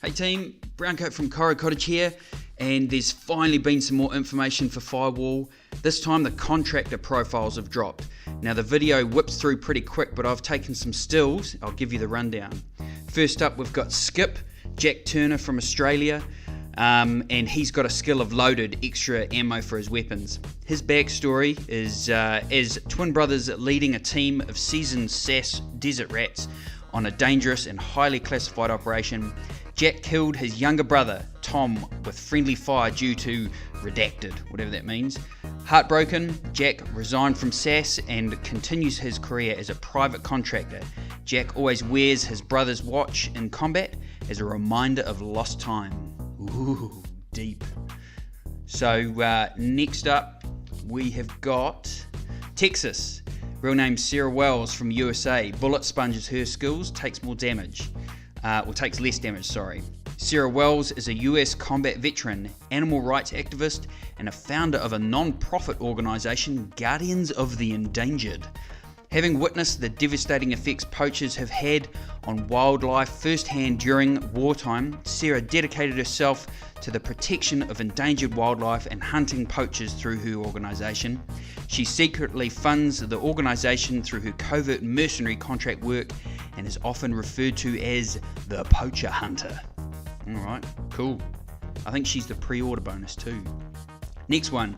Hey team, Browncoat from Koru-Cottage here, and there's finally been some more information for Firewall. This time the Contractor profiles have dropped. Now the video whips through pretty quick, but I've taken some stills. I'll give you the rundown. First up, we've got Skip, Jack Turner from Australia, and he's got a skill of loaded extra ammo for his weapons. His backstory is as twin brothers leading a team of seasoned SAS desert rats on a dangerous and highly classified operation, Jack killed his younger brother, Tom, with friendly fire due to redacted, whatever that means. Heartbroken, Jack resigned from SAS and continues his career as a private contractor. Jack always wears his brother's watch in combat as a reminder of lost time. Ooh, deep. So next up, we have got Texas. Real name Sarah Wells from USA. Bullet sponges her skills, takes more damage. Takes less damage, sorry. Sarah Wells is a US combat veteran, animal rights activist, and a founder of a non-profit organisation, Guardians of the Endangered. Having witnessed the devastating effects poachers have had on wildlife firsthand during wartime, Sarah dedicated herself to the protection of endangered wildlife and hunting poachers through her organisation. She secretly funds the organisation through her covert mercenary contract work and is often referred to as the Poacher Hunter. Alright, cool. I think she's the pre-order bonus too. Next one,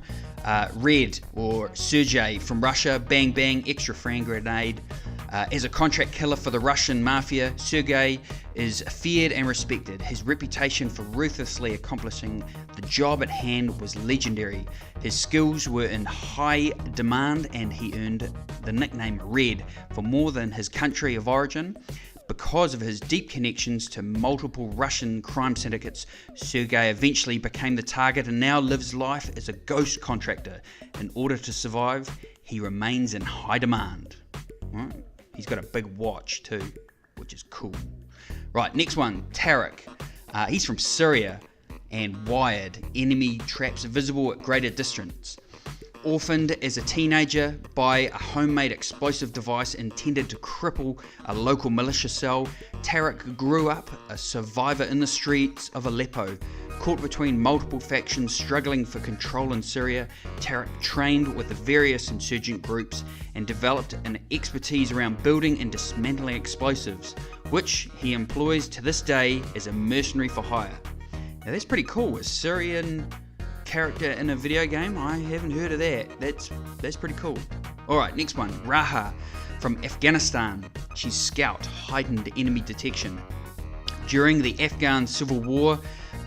Red or Sergei from Russia, bang bang, extra frag grenade. As a contract killer for the Russian mafia, Sergei is feared and respected. His reputation for ruthlessly accomplishing the job at hand was legendary. His skills were in high demand and he earned the nickname Red for more than his country of origin. Because of his deep connections to multiple Russian crime syndicates, Sergei eventually became the target and now lives life as a ghost contractor. In order to survive, he remains in high demand. Right. He's got a big watch too, which is cool. Right, next one, Tarek. He's from Syria and wired. Enemy traps visible at greater distance. Orphaned as a teenager by a homemade explosive device intended to cripple a local militia cell, Tarek grew up a survivor in the streets of Aleppo. Caught between multiple factions struggling for control in Syria, Tarek trained with the various insurgent groups and developed an expertise around building and dismantling explosives, which he employs to this day as a mercenary for hire. Now that's pretty cool, a Syrian character in a video game. I haven't heard of that. That's pretty cool. Alright, next one, Raha from Afghanistan. She's Scout, heightened enemy detection. During the Afghan civil war,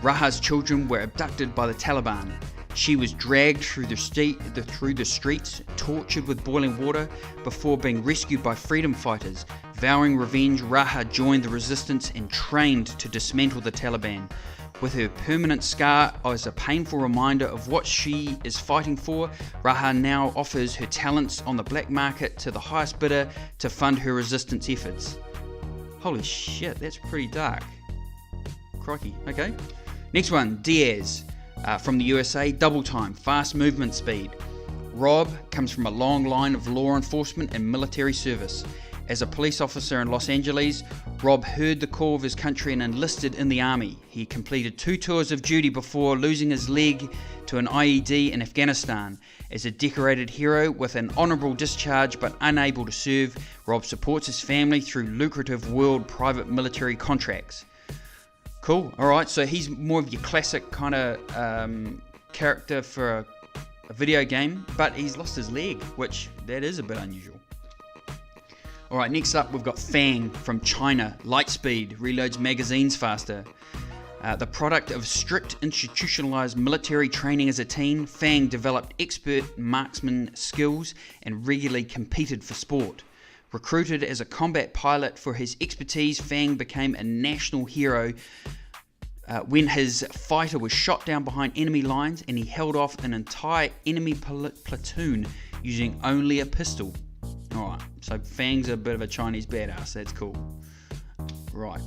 Raha's children were abducted by the Taliban. She was dragged through the streets, tortured with boiling water, before being rescued by freedom fighters. Vowing revenge, Raha joined the resistance and trained to dismantle the Taliban. With her permanent scar as a painful reminder of what she is fighting for, Raha now offers her talents on the black market to the highest bidder to fund her resistance efforts. Holy shit, that's pretty dark. Crikey, okay. Next one, Diaz from the USA, double time, fast movement speed. Rob comes from a long line of law enforcement and military service. As a police officer in Los Angeles, Rob heard the call of his country and enlisted in the army. He completed 2 tours of duty before losing his leg to an IED in Afghanistan. As a decorated hero with an honourable discharge but unable to serve, Rob supports his family through lucrative world private military contracts. Cool, alright, so he's more of your classic kind of character for a video game, but he's lost his leg, which that is a bit unusual. Alright, next up we've got Fang from China. Lightspeed, reloads magazines faster. The product of strict institutionalized military training as a teen, Fang developed expert marksman skills and regularly competed for sport. Recruited as a combat pilot for his expertise, Fang became a national hero when his fighter was shot down behind enemy lines and he held off an entire enemy platoon using only a pistol. Alright, so Fang's a bit of a Chinese badass, that's cool. Right,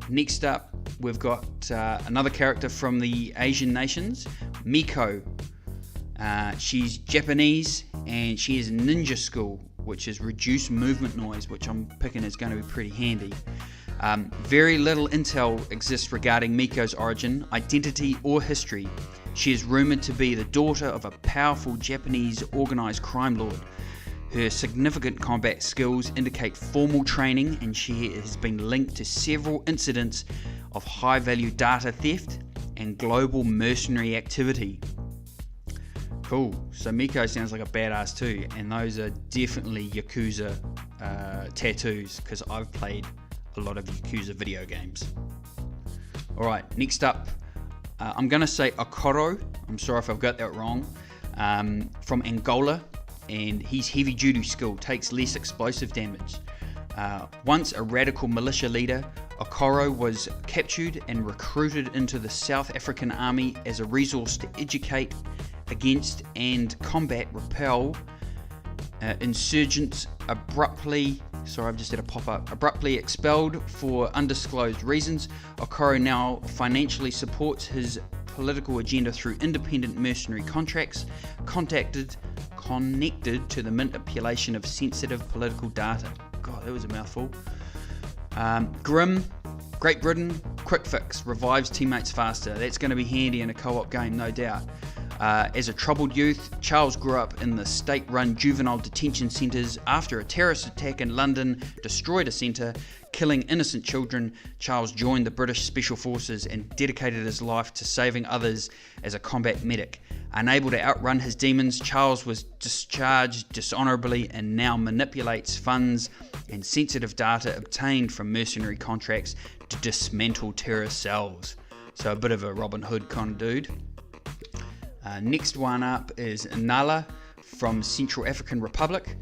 next up we've got another character from the Asian nations, Miko. She's Japanese and she is ninja school, which is reduced movement noise, which I'm picking is going to be pretty handy. Very little intel exists regarding Miko's origin, identity, or history. She is rumoured to be the daughter of a powerful Japanese organised crime lord. Her significant combat skills indicate formal training, and she has been linked to several incidents of high-value data theft and global mercenary activity. Cool. So Miko sounds like a badass too, and those are definitely Yakuza tattoos, because I've played a lot of Yakuza video games. Alright, next up, I'm going to say Okoro, I'm sorry if I've got that wrong, from Angola, and his heavy duty skill takes less explosive damage. Once a radical militia leader, Okoro was captured and recruited into the South African army as a resource to educate against and repel insurgents. Abruptly expelled for undisclosed reasons, Okoro now financially supports his political agenda through independent mercenary contracts connected to the manipulation of sensitive political data. God, that was a mouthful. Grim, Great Britain, quick fix, revives teammates faster. That's going to be handy in a co-op game, no doubt. As a troubled youth, Charles grew up in the state-run juvenile detention centres. After a terrorist attack in London destroyed a centre, killing innocent children, Charles joined the British Special Forces and dedicated his life to saving others as a combat medic. Unable to outrun his demons, Charles was discharged dishonourably and now manipulates funds and sensitive data obtained from mercenary contracts to dismantle terrorist cells. So a bit of a Robin Hood kind of dude. Next one up is Nala from Central African Republic.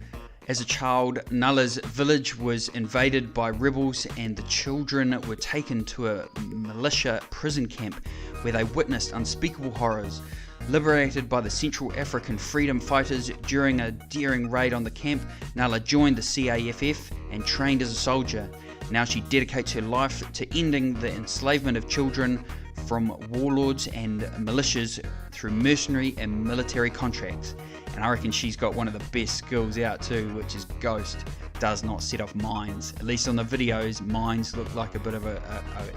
As a child, Nala's village was invaded by rebels and the children were taken to a militia prison camp where they witnessed unspeakable horrors. Liberated by the Central African freedom fighters during a daring raid on the camp, Nala joined the CAFF and trained as a soldier. Now she dedicates her life to ending the enslavement of children from warlords and militias through mercenary and military contracts. And I reckon she's got one of the best skills out too, which is Ghost. Does not set off mines. At least on the videos, mines look like a bit of a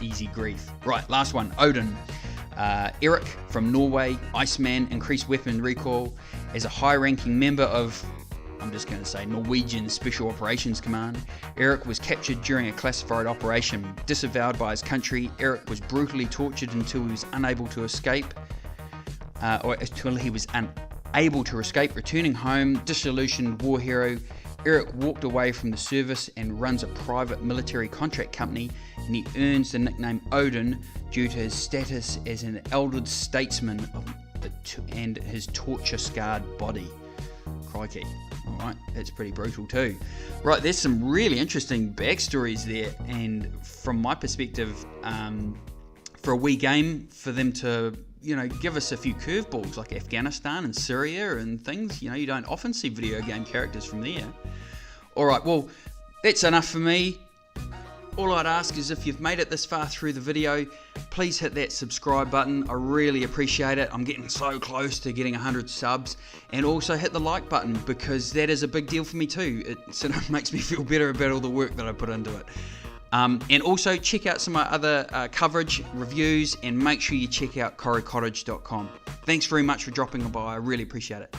easy grief. Right, last one, Odin. Eric from Norway, Iceman, increased weapon recoil. As a high-ranking member of, I'm just going to say, Norwegian Special Operations Command, Eric was captured during a classified operation. Disavowed by his country, Eric was brutally tortured until he was unable to escape. Returning home, disillusioned war hero, Eric walked away from the service and runs a private military contract company, and he earns the nickname Odin due to his status as an elder statesman and his torture-scarred body. Crikey. Alright, that's pretty brutal too. Right, there's some really interesting backstories there, and from my perspective, for a wee game, for them to, give us a few curveballs like Afghanistan and Syria and things, you don't often see video game characters from there. Alright, well, that's enough for me. All I'd ask is if you've made it this far through the video, please hit that subscribe button. I really appreciate it. I'm getting so close to getting 100 subs. And also hit the like button, because that is a big deal for me too. It sort of makes me feel better about all the work that I put into it. And also check out some of my other coverage, reviews, and make sure you check out Koru-Cottage.com. Thanks very much for dropping by. I really appreciate it.